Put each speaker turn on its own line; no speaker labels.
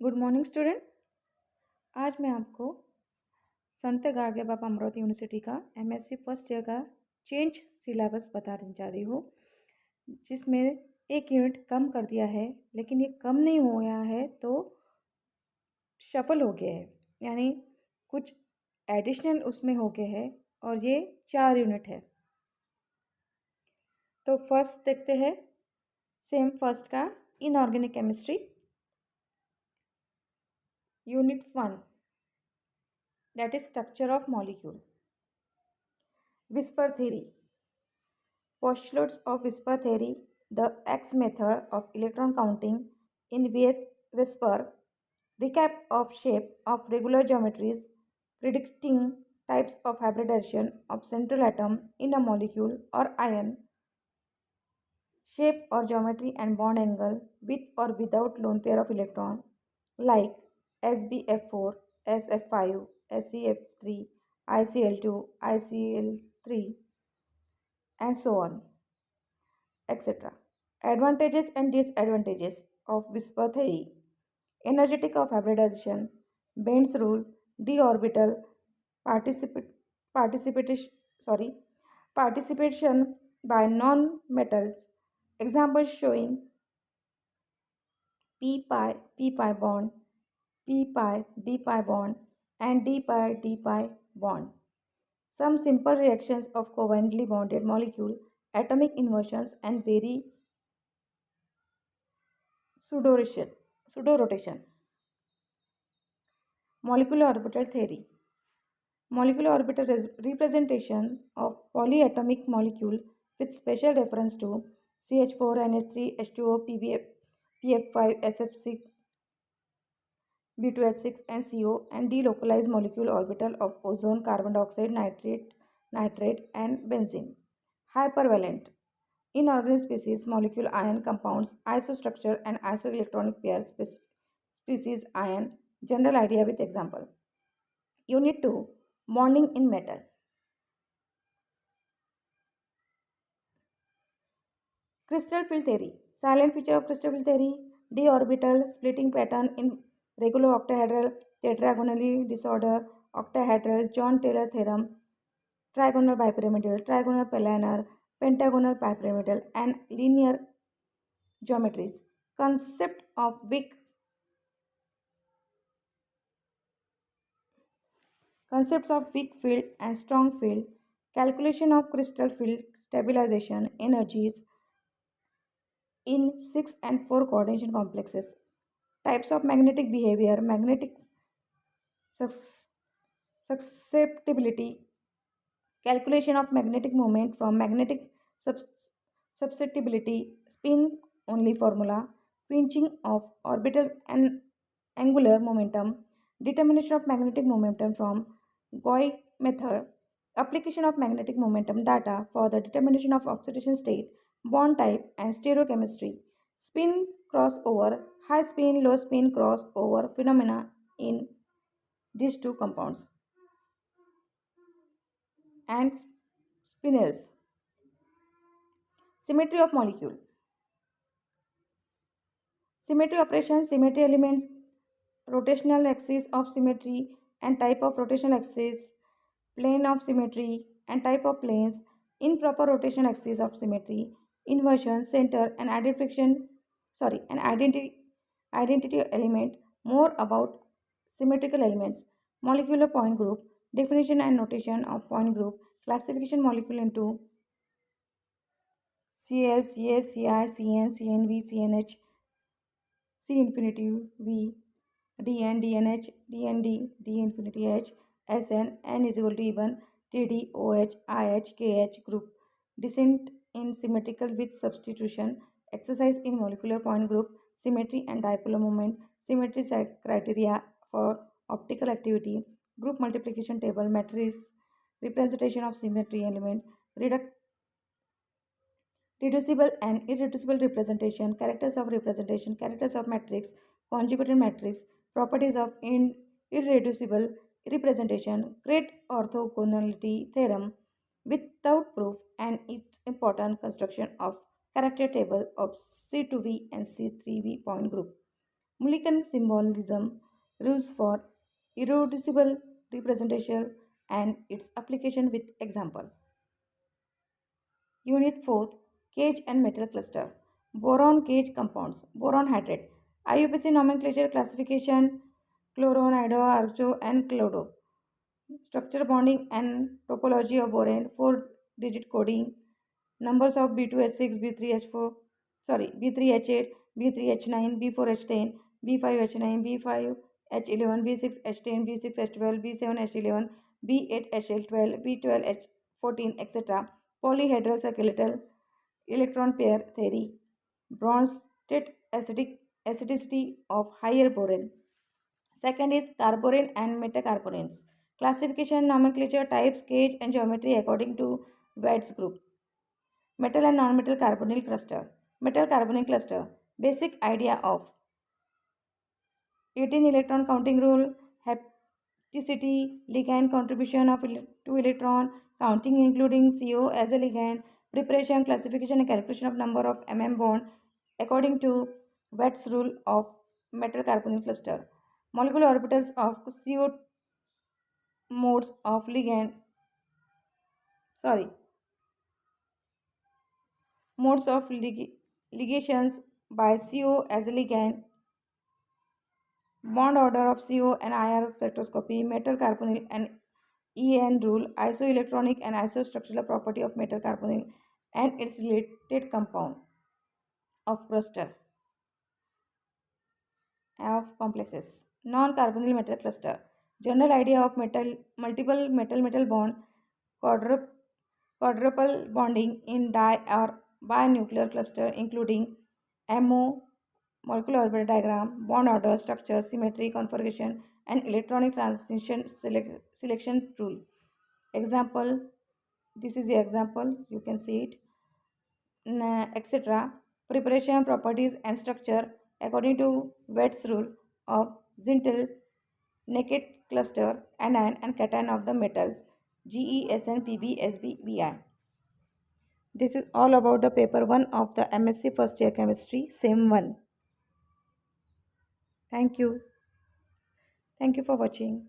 Good morning student. आज मैं आपको संत गाडगे बाबा अमरावती यूनिवर्सिटी का एमएससी फर्स्ट ईयर का चेंज सिलेबस बताने जा रही हूँ, जिसमें एक यूनिट कम कर दिया है। लेकिन ये कम नहीं हो गया है तो शफल हो गया है, यानी कुछ एडिशनल उसमें हो गए हैं और ये 4 यूनिट है। तो फर्स्ट देखते हैं सेम फर्स्ट का inorganic chemistry unit 1, that is structure of molecule. Whisper theory. Postulates of whisper theory, the X method of electron counting in whisper, recap of shape of regular geometries, predicting types of hybridization of central atom in a molecule or ion, shape or geometry and bond angle with or without lone pair of electron like SbF4, SF5, SeF3, ICl2, ICl3, and so on, etc. Advantages and disadvantages of whisper theory. Energetic of hybridization, Bend's rule, d orbital participate, participation, sorry, participation by non-metals. Examples showing p pi bond, p pi d pi bond, and d pi bond. Some simple reactions of covalently bonded molecule, atomic inversions, and very pseudo-rotation. Molecular orbital theory. Molecular orbital representation of polyatomic molecule with special reference to CH4, NH3, H2O, PF5, SF6, B2H6, and CO, and delocalized molecule orbital of ozone, carbon dioxide, nitrate, and benzene. Hypervalent. Inorganic species, molecule ion compounds, isostructure and isoelectronic pairs, species ion. General idea with example. Unit 2, bonding in metal. Crystal field theory. Silent feature of crystal field theory: d orbital splitting pattern in regular octahedral, tetragonally disorder, octahedral, John Taylor theorem, trigonal bipyramidal, trigonal planar, pentagonal bipyramidal, and linear geometries. Concept of weak Concepts of weak field and strong field, calculation of crystal field stabilization energies in 6 and 4 coordination complexes, types of magnetic behavior, magnetic susceptibility, calculation of magnetic moment from magnetic susceptibility, spin only formula, quenching of orbital and angular momentum, determination of magnetic momentum from Gauss method, application of magnetic momentum data for the determination of oxidation state, bond type, and stereochemistry, spin crossover, high spin, low spin crossover phenomena in these two compounds, and spinels. Symmetry of molecule. Symmetry operations, symmetry elements, rotational axis of symmetry and type of rotational axis, plane of symmetry and type of planes, improper rotation axis of symmetry, inversion, center, and identity element. More about symmetrical elements, molecular point group, definition and notation of point group, classification molecule into Cl, Cs, Ci, Cn, Cnv, Cnh, C infinity V, Dn, Dnh, Dnd, D infinity H, Sn, N is equal to even Td, OH, IH, KH group. Descent in symmetrical with substitution. Exercise in molecular point group, symmetry and dipole moment, symmetry criteria for optical activity, group multiplication table, matrix, representation of symmetry element, reducible and irreducible representation, characters of matrix, conjugated matrix, properties of irreducible representation, great orthogonality theorem without proof, and its important construction of character table of C2V and C3V point group. Mulliken symbolism, rules for irreducible representation, and its application with example. Unit 4th, Cage and Metal Cluster. Boron cage compounds. Boron hydrate. IUPAC nomenclature classification, chloron, ido, argo, and clodo. Structure bonding and topology of boron, 4-digit coding, numbers of B2H6, B3H4, B3H8, B3H9, B4H10, B5H9, B5H11, B6H10, B6H12, B7H11, B8H12, B12H14, etc. Polyhedral skeletal electron pair theory, bronze state acidicity of higher boron. Second is carborane and metacarbonates. Classification, nomenclature, types, cage, and geometry according to Wade's group. Metal and non-metal carbonyl cluster. Metal carbonyl cluster. Basic idea of 18 electron counting rule, hapticity, ligand contribution of 2 electron, counting including CO as a ligand, preparation, classification, and calculation of number of bond according to Wade's rule of metal carbonyl cluster. Molecular orbitals of CO modes of sorry modes of ligations by CO as a ligand, bond order of CO and IR spectroscopy, metal carbonyl and EN rule, isoelectronic and isostructural property of metal carbonyl and its related compound of cluster of complexes. Non-carbonyl metal cluster. General idea of multiple metal bond, quadruple bonding in di or binuclear cluster, including MO, molecular orbital diagram, bond order, structure, symmetry, configuration, and electronic transition selection rule. Example, this is the example, you can see it, etc. Preparation, properties, and structure according to Wade's rule of Zintel, naked cluster, anion and cation of the metals, GeSN, Pb, Sb, Bi. This is all about the paper 1 of the MSc first year chemistry, same one. Thank you. Thank you for watching.